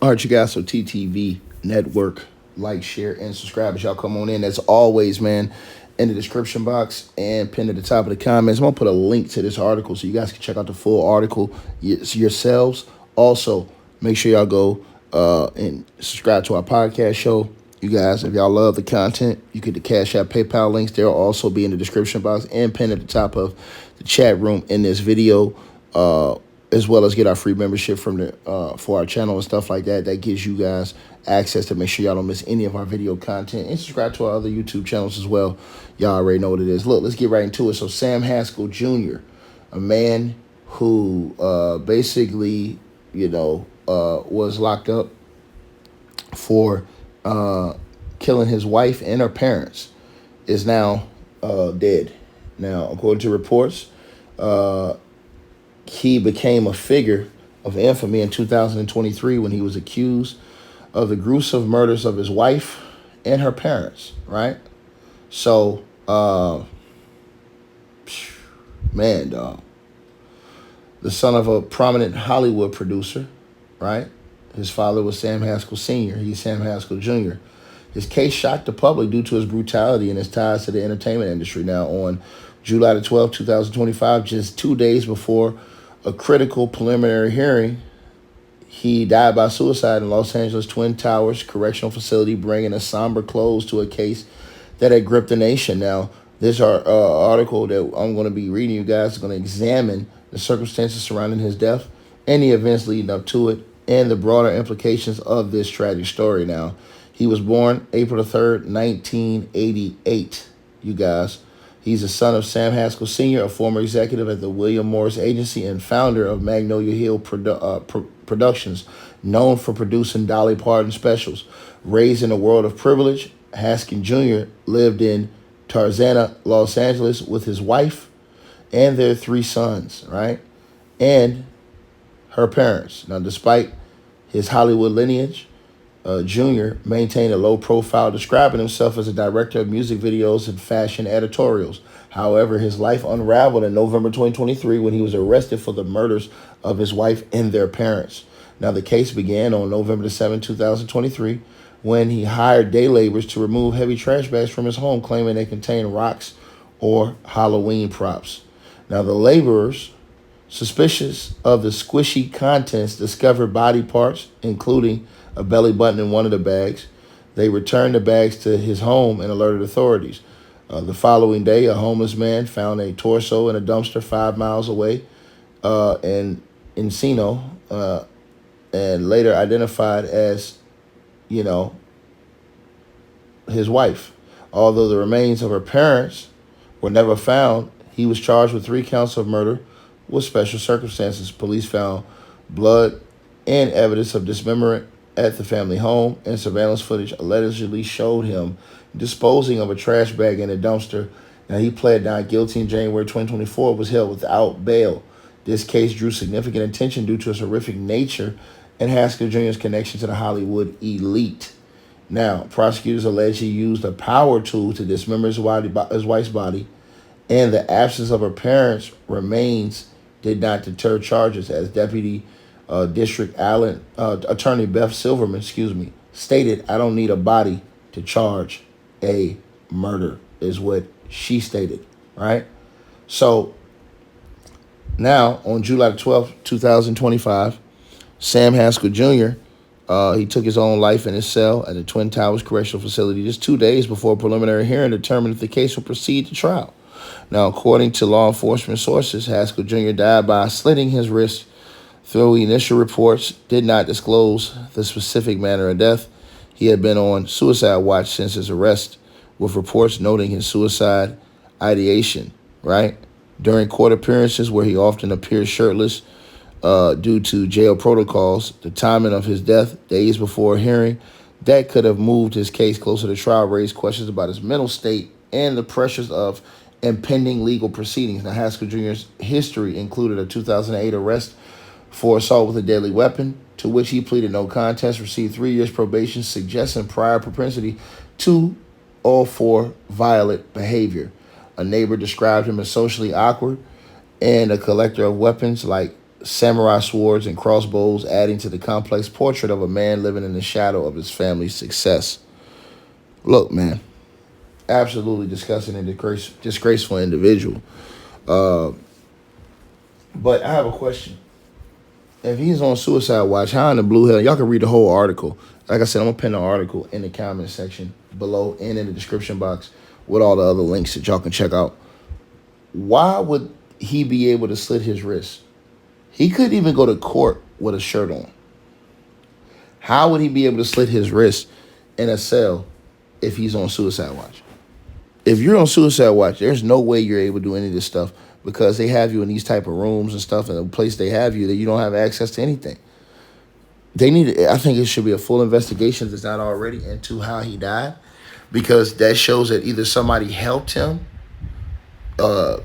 All right, you guys. So TTV Network, like, share, and subscribe as y'all come on in. As always, man, in the description box and pinned at the top of the comments, I'm gonna put a link to this article so you guys can check out the full article yourselves. Also, make sure y'all go and subscribe to our podcast show. You guys, if y'all love the content, you get the Cash App, PayPal links. They'll also be in the description box and pinned at the top of the chat room in this video. As well as get our free membership from the for our channel and stuff like that. That gives you guys access to make sure y'all don't miss any of our video content, and subscribe to our other YouTube channels as well. Y'all already know what it is. Look, let's get right into it. So Sam Haskell Jr., a man who basically, was locked up for killing his wife and her parents, is now dead. Now, according to reports, he became a figure of infamy in 2023 when he was accused of the gruesome murders of his wife and her parents, right? So, man, dog. The son of a prominent Hollywood producer, right? His father was Sam Haskell Sr. He's Sam Haskell Jr. His case shocked the public due to his brutality and his ties to the entertainment industry. Now, on July the 12th, 2025, just 2 days before a critical preliminary hearing, he died by suicide in Los Angeles Twin Towers Correctional Facility, bringing a somber close to a case that had gripped the nation. Now, this article that I'm going to be reading you guys is going to examine the circumstances surrounding his death and the events leading up to it and the broader implications of this tragic story. Now, he was born April the 3rd, 1988, you guys. He's the son of Sam Haskell Sr., a former executive at the William Morris Agency and founder of Magnolia Hill Productions, known for producing Dolly Parton specials. Raised in a world of privilege, Haskell Jr. lived in Tarzana, Los Angeles with his wife and their 3 sons, right? And her parents. Now, despite his Hollywood lineage, Jr. maintained a low profile, describing himself as a director of music videos and fashion editorials. However, his life unraveled in November 2023 when he was arrested for the murders of his wife and their parents. Now, the case began on November 7, 2023, when he hired day laborers to remove heavy trash bags from his home, claiming they contained rocks or Halloween props. Now, the laborers, suspicious of the squishy contents, discovered body parts, including a belly button in one of the bags. They returned the bags to his home and alerted authorities. The following day, a homeless man found a torso in a dumpster 5 miles away in Encino, and later identified as, his wife. Although the remains of her parents were never found, he was charged with 3 counts of murder with special circumstances. Police found blood and evidence of dismemberment at the family home, and surveillance footage allegedly showed him disposing of a trash bag in a dumpster. Now, he pled not guilty in January 2024, was held without bail. This case drew significant attention due to its horrific nature and Haskell Jr.'s connection to the Hollywood elite. Now, prosecutors allege he used a power tool to dismember his wife's body, and the absence of her parents' remains did not deter charges, as Deputy District Attorney Beth Silverman, stated, "I don't need a body to charge a murder," is what she stated, right? So now, on July 12th, 2025, Sam Haskell Jr., he took his own life in his cell at the Twin Towers Correctional Facility just 2 days before a preliminary hearing determined if the case would proceed to trial. Now, according to law enforcement sources, Haskell Jr. died by slitting his wrist. Though initial reports did not disclose the specific manner of death, he had been on suicide watch since his arrest, with reports noting his suicide ideation, right? During court appearances where he often appeared shirtless due to jail protocols, the timing of his death, days before a hearing, that could have moved his case closer to trial, raised questions about his mental state and the pressures of impending legal proceedings. Now, Haskell Jr.'s history included a 2008 arrest for assault with a deadly weapon, to which he pleaded no contest, received 3 years probation, suggesting prior propensity to or for violent behavior. A neighbor described him as socially awkward and a collector of weapons like samurai swords and crossbows, adding to the complex portrait of a man living in the shadow of his family's success. Look, man, absolutely disgusting and disgraceful individual. Uh, but I have a question. If he's on suicide watch, how in the blue hell? Y'all can read the whole article. Like I said, I'm gonna pin the article in the comment section below and in the description box with all the other links that y'all can check out. Why would he be able to slit his wrist? He couldn't even go to court with a shirt on. How would he be able to slit his wrist in a cell if he's on suicide watch? If you're on suicide watch, there's no way you're able to do any of this stuff because they have you in these type of rooms and stuff, and the place they have you that you don't have access to anything. I think it should be a full investigation if it's not already into how he died, because that shows that either somebody helped him, or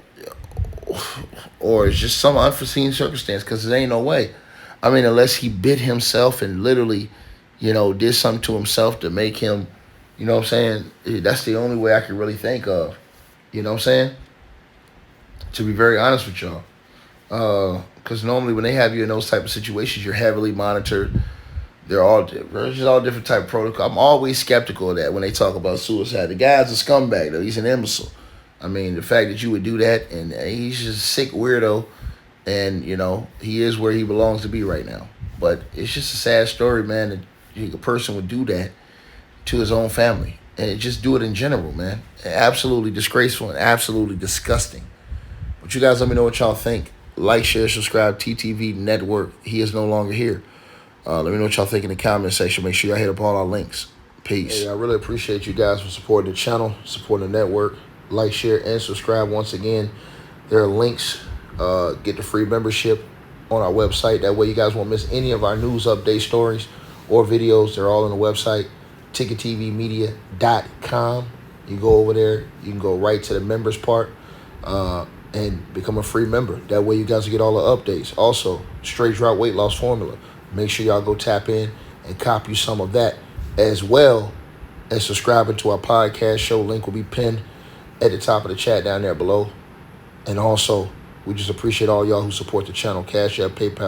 it's just some unforeseen circumstance, because there ain't no way. I mean, unless he bit himself and literally, did something to himself to make him, you know what I'm saying? That's the only way I can really think of. You know what I'm saying? To be very honest with y'all. Because normally when they have you in those type of situations, you're heavily monitored. There's just all different type of protocol. I'm always skeptical of that when they talk about suicide. The guy's a scumbag, though. He's an imbecile. I mean, the fact that you would do that, and he's just a sick weirdo, and, he is where he belongs to be right now. But it's just a sad story, man, that a person would do that to his own family. And just do it in general, man. Absolutely disgraceful and absolutely disgusting. But you guys let me know what y'all think. Like, share, subscribe, TTV Network. He is no longer here. Let me know what y'all think in the comment section. Make sure y'all hit up all our links. Peace. Hey, I really appreciate you guys for supporting the channel, supporting the network. Like, share, and subscribe. Once again, there are links. Get the free membership on our website. That way you guys won't miss any of our news update stories or videos. They're all on the website, ticketvmedia.com. You go over there. You can go right to the members part and become a free member. That way you guys will get all the updates. Also, straight drought weight loss formula. Make sure y'all go tap in and copy some of that, as well as subscribing to our podcast show. Link will be pinned at the top of the chat down there below. And also, we just appreciate all y'all who support the channel. Cash App, PayPal.